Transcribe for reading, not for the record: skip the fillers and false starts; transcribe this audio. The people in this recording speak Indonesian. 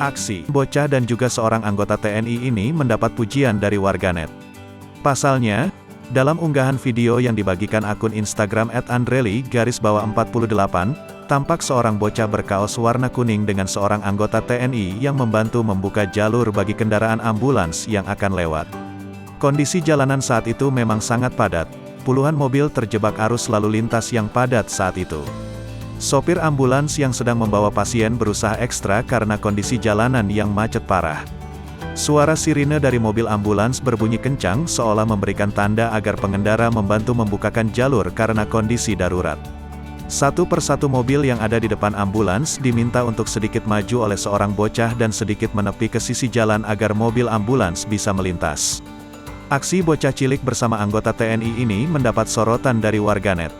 Aksi bocah dan juga seorang anggota TNI ini mendapat pujian dari warganet. Pasalnya, dalam unggahan video yang dibagikan akun Instagram @andreli_48, tampak seorang bocah berkaos warna kuning dengan seorang anggota TNI yang membantu membuka jalur bagi kendaraan ambulans yang akan lewat. Kondisi jalanan saat itu memang sangat padat, puluhan mobil terjebak arus lalu lintas yang padat saat itu. Sopir ambulans yang sedang membawa pasien berusaha ekstra karena kondisi jalanan yang macet parah. Suara sirine dari mobil ambulans berbunyi kencang seolah memberikan tanda agar pengendara membantu membukakan jalur karena kondisi darurat. Satu persatu mobil yang ada di depan ambulans diminta untuk sedikit maju oleh seorang bocah dan sedikit menepi ke sisi jalan agar mobil ambulans bisa melintas. Aksi bocah cilik bersama anggota TNI ini mendapat sorotan dari warganet.